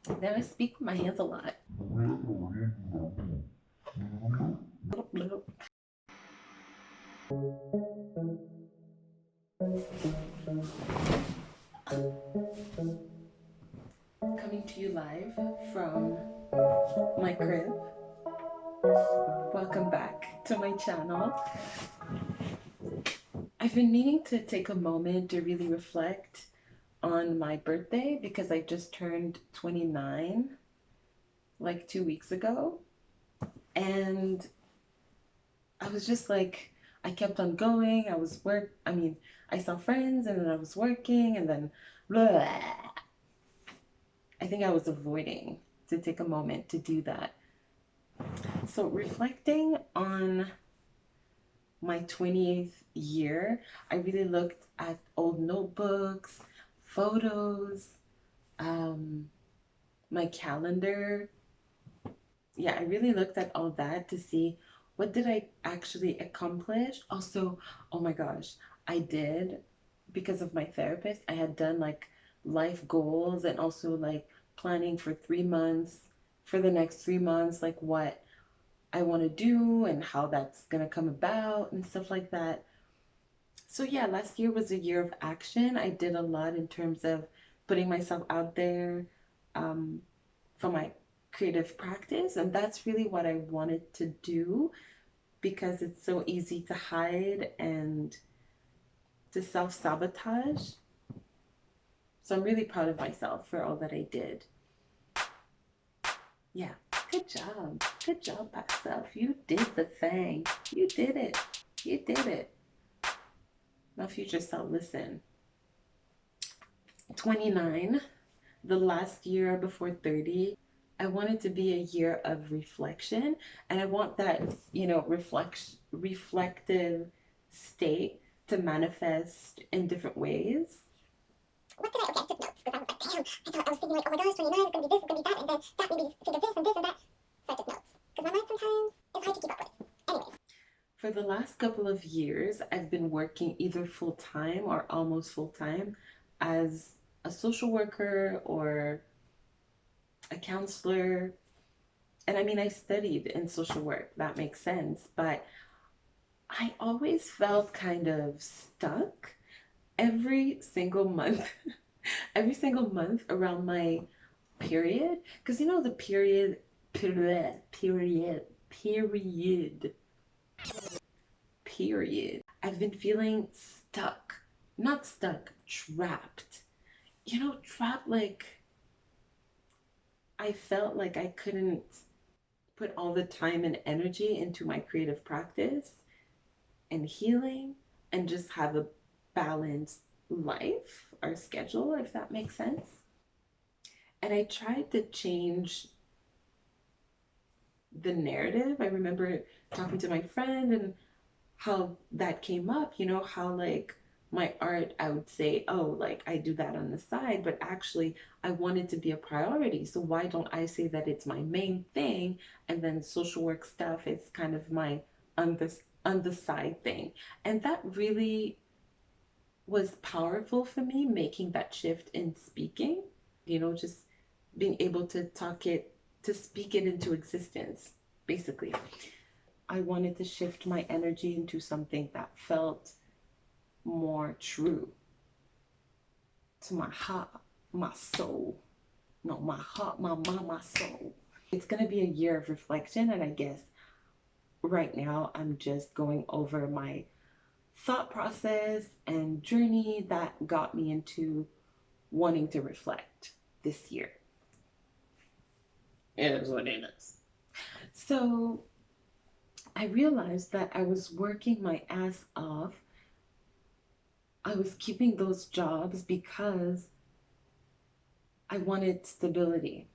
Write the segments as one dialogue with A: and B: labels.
A: Then I speak with my hands a lot. Coming to you live from my crib. Welcome back to my channel. I've been meaning to take a moment to really reflect on my birthday because I just turned 29 like 2 weeks ago. And I was just like, I kept on going. I saw friends and then I was working and then blah. I think I was avoiding to take a moment to do that. So reflecting on my 20th year, I really looked at old notebooks, photos, um, my calendar. Yeah, I really looked at all that to see what did I actually accomplish. Also, oh my gosh, I did, because of my therapist, I had done like life goals and also like planning for 3 months, for the next 3 months, like what I want to do and how that's going to come about and stuff like that. So yeah, last year was a year of action. I did a lot in terms of putting myself out there um, for my creative practice, and that's really what I wanted to do because it's so easy to hide and to self-sabotage. So I'm really proud of myself for all that I did. Yeah, good job. Good job, past self. You did the thing. You did it. You did it. Now, future self, listen. 29, the last year before 30, I want it to be a year of reflection. And I want that, reflective state to manifest in different ways. What did I? Okay, I took notes because I was like, damn, I thought I was thinking like, oh my gosh, 29 is gonna be this, it's gonna be that, and then that made me think of this and this and that. So I took notes because my mind sometimes is hard to keep up with. Anyways. For the last couple of years, I've been working either full time or almost full time as a social worker or a counselor. And I mean, I studied in social work, that makes sense, but I always felt kind of stuck every single month, every single month around my period. Because you know, the period. I've been feeling stuck, not stuck, trapped. Trapped like I felt like I couldn't put all the time and energy into my creative practice and healing and just have a balanced life or schedule, if that makes sense. And I tried to change the narrative. I remember talking to my friend and how that came up, how like my art, I would say, oh, like I do that on the side, but actually I want it to be a priority. So why don't I say that it's my main thing and then social work stuff is kind of my on the side thing. And that really was powerful for me, making that shift in speaking, just being able to to speak it into existence, basically. I wanted to shift my energy into something that felt more true to my heart, my soul. No, my heart, my mind, my soul. It's going to be a year of reflection, and I guess right now I'm just going over my thought process and journey that got me into wanting to reflect this year. It is what it is. So I realized that I was working my ass off. I was keeping those jobs because I wanted stability.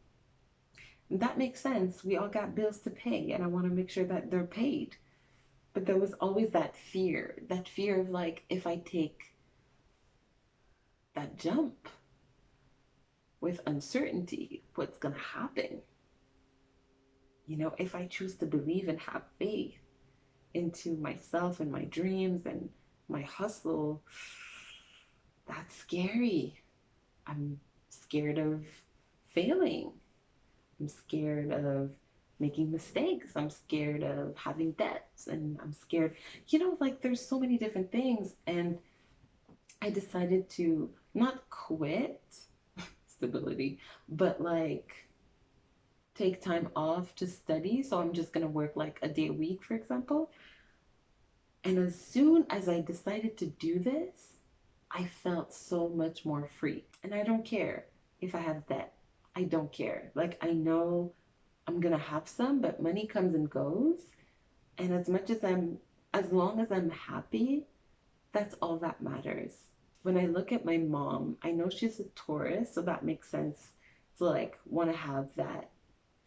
A: And that makes sense. We all got bills to pay, and I want to make sure that they're paid. But there was always that fear of like, if I take that jump with uncertainty, what's going to happen? If I choose to believe and have faith into myself and my dreams and my hustle, that's scary. I'm scared of failing. I'm scared of making mistakes. I'm scared of having debts. And I'm scared, like there's so many different things. And I decided to not quit stability, but like take time off to study. So I'm just going to work like a day a week, for example. And as soon as I decided to do this, I felt so much more free. And I don't care if I have debt. I don't care. Like, I know I'm going to have some, but money comes and goes. And as long as I'm happy, that's all that matters. When I look at my mom, I know she's a Taurus, so that makes sense to like want to have that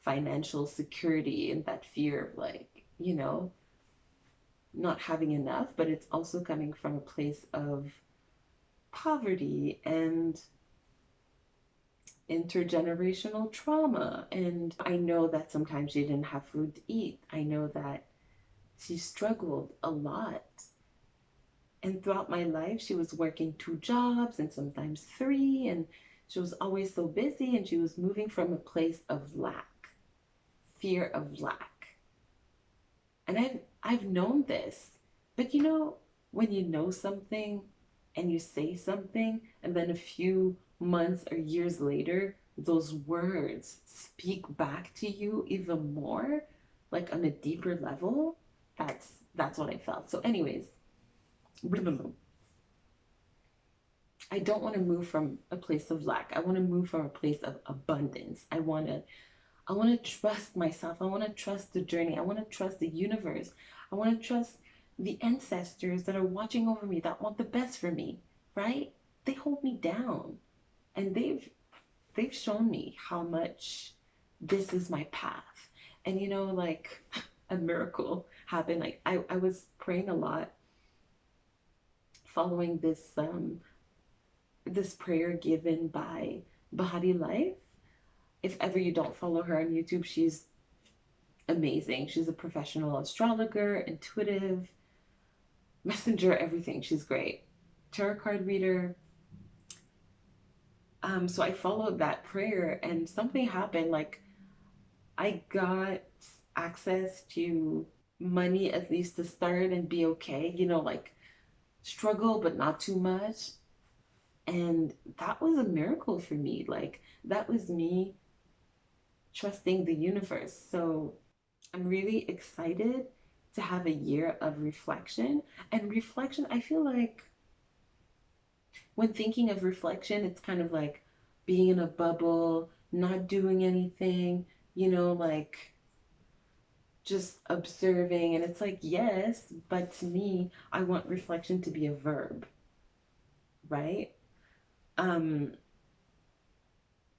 A: financial security and that fear of like, not having enough, but it's also coming from a place of poverty and intergenerational trauma. And I know that sometimes she didn't have food to eat. I know that she struggled a lot. And throughout my life, she was working 2 jobs and sometimes 3. And she was always so busy, and she was moving from a place of lack, fear of lack. And I've known this. But when you know something and you say something, and then a few months or years later, those words speak back to you even more, like on a deeper level, that's what I felt. So anyways, I don't want to move from a place of lack. I want to move from a place of abundance. I want to trust myself. I want to trust the journey. I want to trust the universe. I want to trust the ancestors that are watching over me, that want the best for me, right? They hold me down, and they've shown me how much this is my path. And like a miracle happened. Like I was praying a lot, following this prayer given by Bahati Life. If ever you don't follow her on YouTube, she's amazing. She's a professional astrologer, intuitive, messenger, everything. She's great. Tarot card reader. So I followed that prayer, and something happened. Like, I got access to money, at least to start and be okay, like struggle, but not too much. And that was a miracle for me. Like, that was me trusting the universe. So I'm really excited to have a year of reflection. And reflection, I feel like when thinking of reflection, it's kind of like being in a bubble, not doing anything, like just observing. And it's like, yes, but to me, I want reflection to be a verb, right? Um,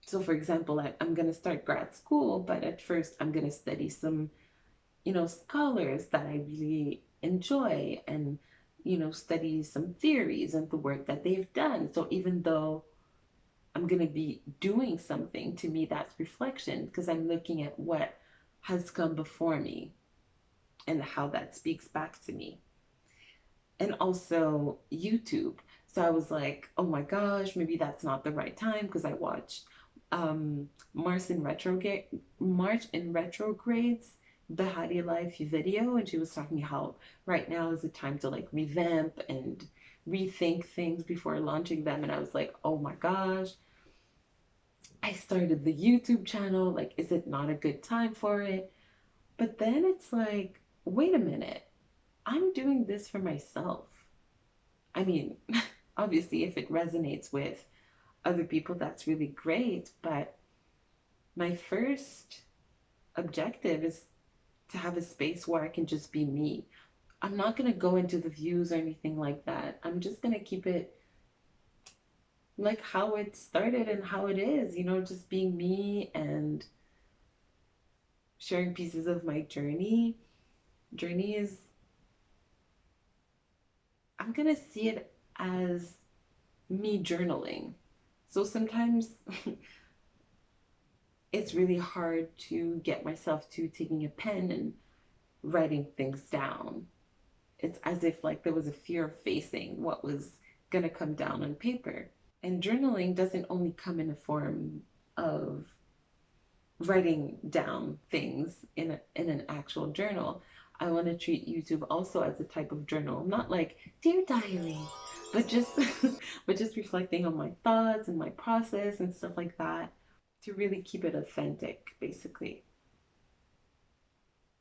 A: so for example, I'm going to start grad school, but at first I'm going to study some scholars that I really enjoy, and study some theories and the work that they've done. So even though I'm going to be doing something, to me that's reflection, because I'm looking at what has come before me and how that speaks back to me. And also YouTube. So I was like, oh my gosh, maybe that's not the right time, because I watched Mars in Retrograde's Bahati Life video, and she was talking how right now is the time to like revamp and rethink things before launching them. And I was like, oh my gosh, I started the YouTube channel. Like, is it not a good time for it? But then it's like, wait a minute, I'm doing this for myself. I mean, obviously, if it resonates with other people, that's really great. But my first objective is to have a space where I can just be me. I'm not going to go into the views or anything like that. I'm just going to keep it like how it started and how it is, just being me and sharing pieces of my journey. Journey is, I'm going to see it as me journaling. So sometimes it's really hard to get myself to taking a pen and writing things down. It's as if like there was a fear of facing what was going to come down on paper. And journaling doesn't only come in a form of writing down things in an actual journal. I want to treat YouTube also as a type of journal, not like dear diary, but just but just reflecting on my thoughts and my process and stuff like that to really keep it authentic, basically.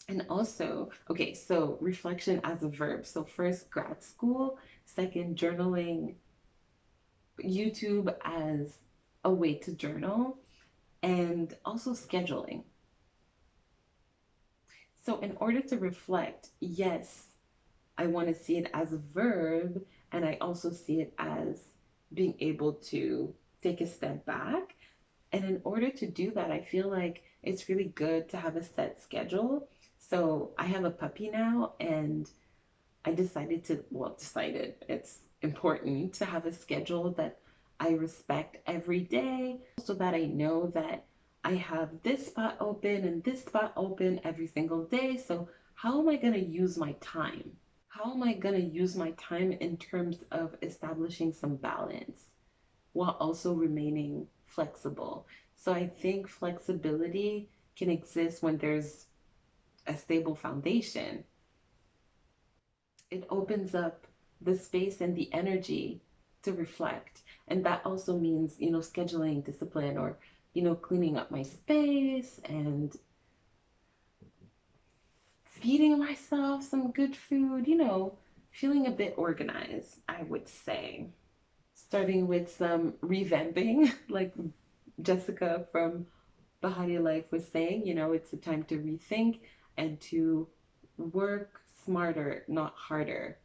A: And also, okay, so reflection as a verb. So first grad school, second journaling, YouTube as a way to journal, and also scheduling. So in order to reflect, yes, I want to see it as a verb, and I also see it as being able to take a step back. And in order to do that, I feel like it's really good to have a set schedule. So I have a puppy now, and I decided to, well, decided it's important to have a schedule that I respect every day so that I know that I have this spot open and this spot open every single day. So, how am I going to use my time? How am I going to use my time in terms of establishing some balance while also remaining flexible? So, I think flexibility can exist when there's a stable foundation. It opens up the space and the energy to reflect. And that also means, scheduling discipline or, cleaning up my space and feeding myself some good food, feeling a bit organized, I would say. Starting with some revamping, like Jessica from Bahari Life was saying, it's a time to rethink and to work smarter, not harder.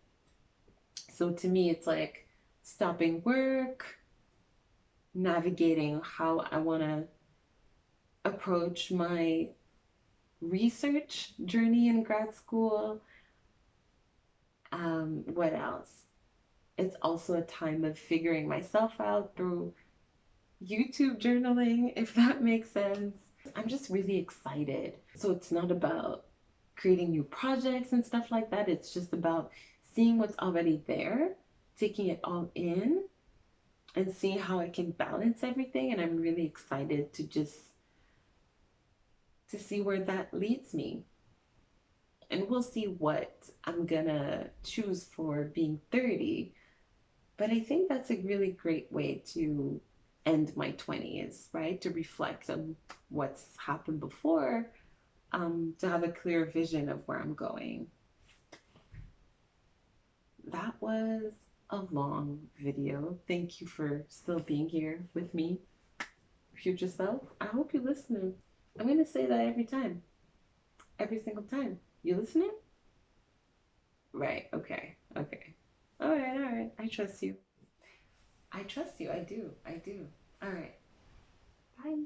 A: So to me, it's like stopping work, navigating how I want to approach my research journey in grad school. What else? It's also a time of figuring myself out through YouTube journaling, if that makes sense. I'm just really excited. So it's not about creating new projects and stuff like that. It's just about seeing what's already there, taking it all in, and seeing how I can balance everything. And I'm really excited to see where that leads me. And we'll see what I'm gonna choose for being 30. But I think that's a really great way to end my 20s, right? To reflect on what's happened before, to have a clear vision of where I'm going. That was a long video. Thank you for still being here with me, future self. I hope you're listening. I'm going to say that every time, every single time. You listening? Right. Okay. Okay. All right. All right. I trust you. I trust you. I do. I do. All right. Bye.